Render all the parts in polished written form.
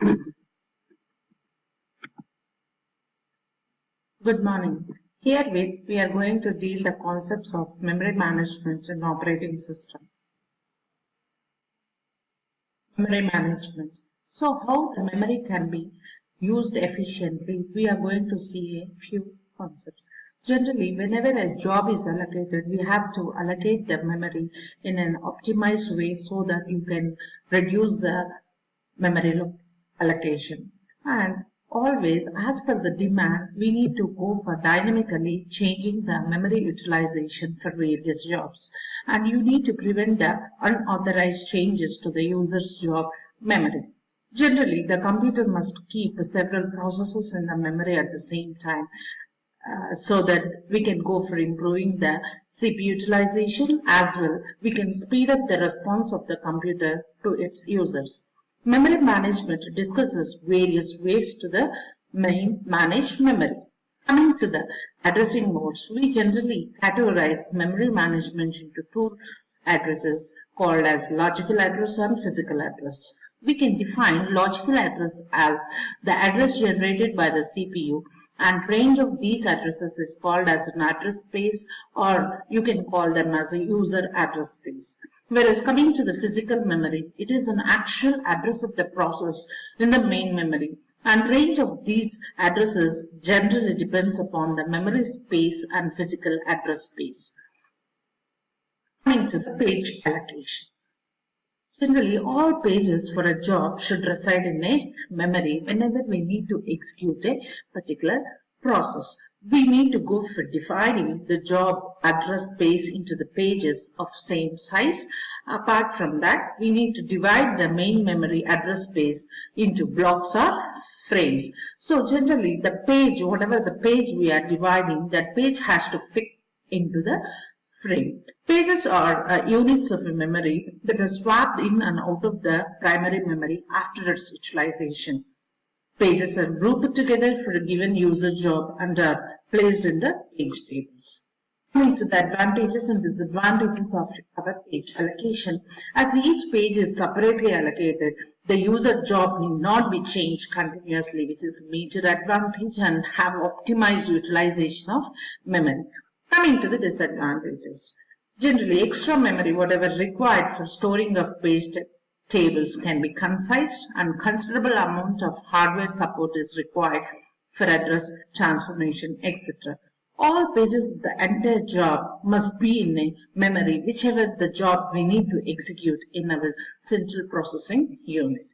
Good morning. Herewith, we are going to deal the concepts of memory management in operating system. Memory management. So how the memory can be used efficiently, we are going to see a few concepts. Generally, whenever a job is allocated, we have to allocate the memory in an optimized way so that you can reduce the memory allocation. And always, as per the demand, we need to go for dynamically changing the memory utilization for various jobs. And you need to prevent the unauthorized changes to the user's job memory. Generally, the computer must keep several processes in the memory at the same time so that we can go for improving the CPU utilization as well. We can speed up the response of the computer to its users. Memory management discusses various ways to the manage memory. Coming to the addressing modes, we generally categorize memory management into two addresses called as logical address and physical address. We can define logical address as the address generated by the CPU, and range of these addresses is called as an address space, or you can call them as a user address space. Whereas coming to the physical memory, it is an actual address of the process in the main memory, and range of these addresses generally depends upon the memory space and physical address space. Coming to the page allocation. Generally, all pages for a job should reside in a memory whenever we need to execute a particular process. We need to go for dividing the job address space into the pages of same size. Apart from that, we need to divide the main memory address space into blocks or frames. So generally, the page, whatever the page we are dividing, that page has to fit into the frame. Pages are units of a memory that are swapped in and out of the primary memory after its utilization. Pages are grouped together for a given user job and are placed in the page tables. Coming to the advantages and disadvantages of our page allocation. As each page is separately allocated, the user job need not be changed continuously, which is a major advantage, and have optimized utilization of memory. Coming to the disadvantages. Generally, extra memory, whatever required for storing of page tables, can be concised, and considerable amount of hardware support is required for address transformation, etc. All pages of the entire job must be in a memory, whichever the job we need to execute in our central processing unit.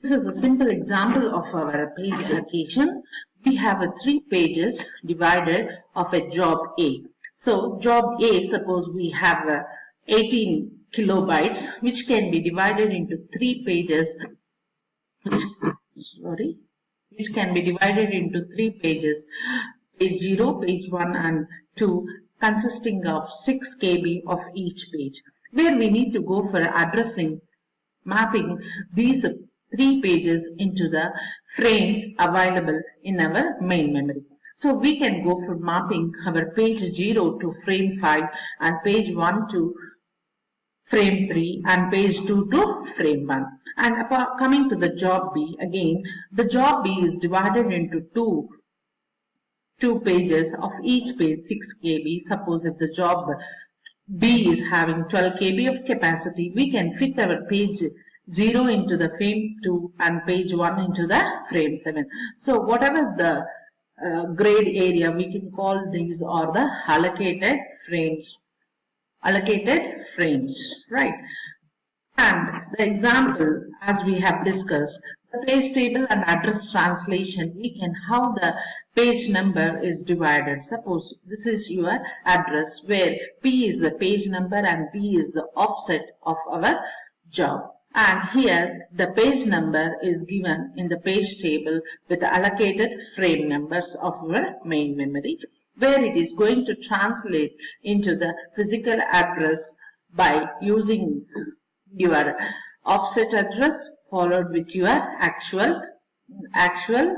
This is a simple example of our page allocation. We have 3 pages divided of a job A. So job A, suppose we have 18 kilobytes, which can be divided into 3 pages, which can be divided into 3 pages, page 0, page 1 and 2, consisting of 6 KB of each page, where we need to go for addressing, mapping these 3 pages into the frames available in our main memory. So we can go for mapping our page 0 to frame 5 and page 1 to frame 3 and page 2 to frame 1. And coming to the job B, again, the job B is divided into two pages of each page 6 KB. Suppose if the job B is having 12 KB of capacity, we can fit our page 0 into the frame 2 and page 1 into the frame 7. So whatever the grade area, we can call these are the allocated frames. Right? And the example, as we have discussed, the page table and address translation, we can how the page number is divided. Suppose this is your address where P is the page number and D is the offset of our job. And here the page number is given in the page table with the allocated frame numbers of our main memory, where it is going to translate into the physical address by using your offset address followed with your actual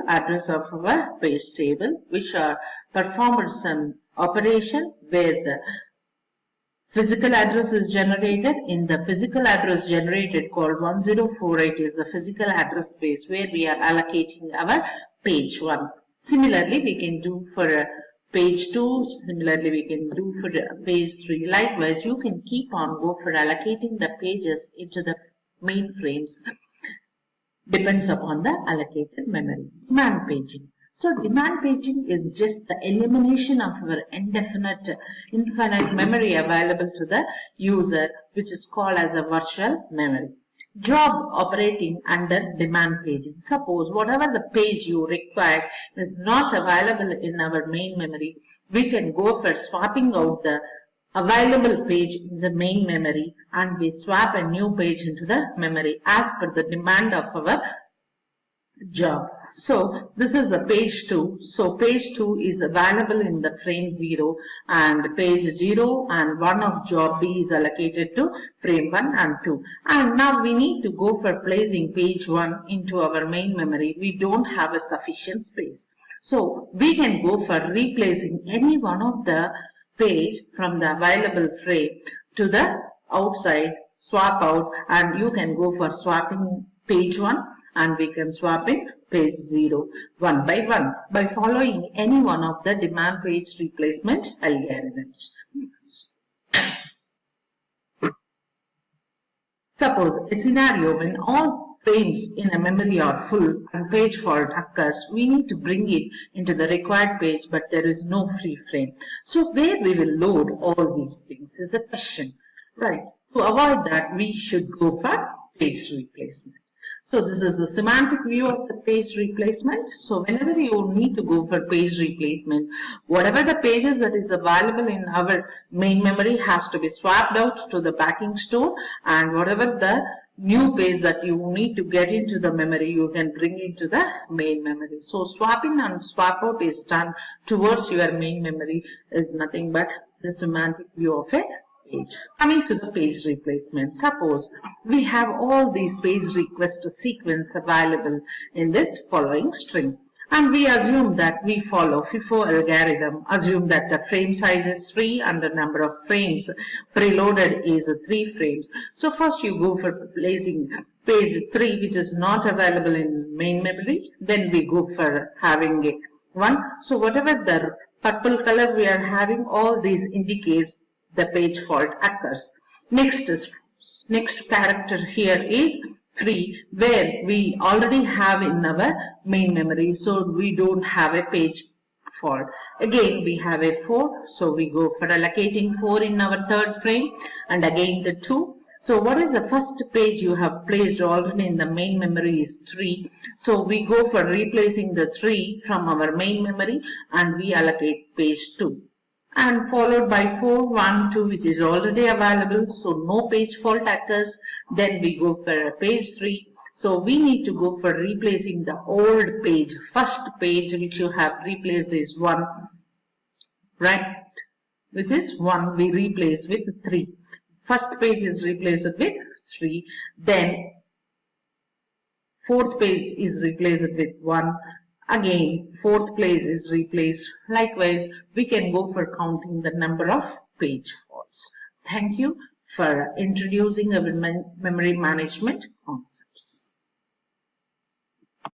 address of our page table, which are performed some operation where the physical address is generated. In the physical address generated called 1048 is the physical address space where we are allocating our page 1. Similarly, we can do for page 2, similarly we can do for page 3. Likewise, you can keep on go for allocating the pages into the main frames. Depends upon the allocated memory. Demand paging. So demand paging is just the elimination of our infinite memory available to the user, which is called as a virtual memory. Job operating under demand paging. Suppose whatever the page you require is not available in our main memory, we can go for swapping out the available page in the main memory and we swap a new page into the memory as per the demand of our job. So this is the page 2. So page 2 is available in the frame 0 and page 0 and 1 of job B is allocated to frame 1 and 2. And now we need to go for placing page 1 into our main memory. We don't have a sufficient space. So we can go for replacing any one of the page from the available frame to the outside, swap out, and you can go for swapping page 1 and we can swap in page 0 one by one by following any one of the demand page replacement algorithms. Suppose a scenario when all frames in a memory are full and page fault occurs, we need to bring it into the required page but there is no free frame. So where we will load all these things is a question, right? To avoid that, we should go for page replacement. So this is the semantic view of the page replacement. So whenever you need to go for page replacement, whatever the pages that is available in our main memory has to be swapped out to the backing store, and whatever the new page that you need to get into the memory, you can bring into the main memory. So swapping and swap out is done towards your main memory is nothing but the semantic view of a page. Coming to the page replacement, suppose we have all these page request sequence available in this following string, and we assume that we follow FIFO algorithm. Assume that the frame size is 3 and the number of frames preloaded is 3 frames. So first you go for placing page 3 which is not available in main memory. Then we go for having a 1. So whatever the purple color we are having, all these indicates the page fault occurs. Next character here is 3, where we already have in our main memory, so we don't have a page fault. Again we have a 4, so we go for allocating 4 in our third frame, and again the 2. So what is the first page you have placed already in the main memory is 3. So we go for replacing the 3 from our main memory and we allocate page 2. And followed by 4, 1, 2 which is already available, so no page fault occurs. Then we go for page 3. So we need to go for replacing the old page. First page which you have replaced is 1, right? Which is 1 we replace with 3. First page is replaced with 3. Then fourth page is replaced with 1. Again, fourth place is replaced. Likewise, we can go for counting the number of page faults. Thank you for introducing our memory management concepts.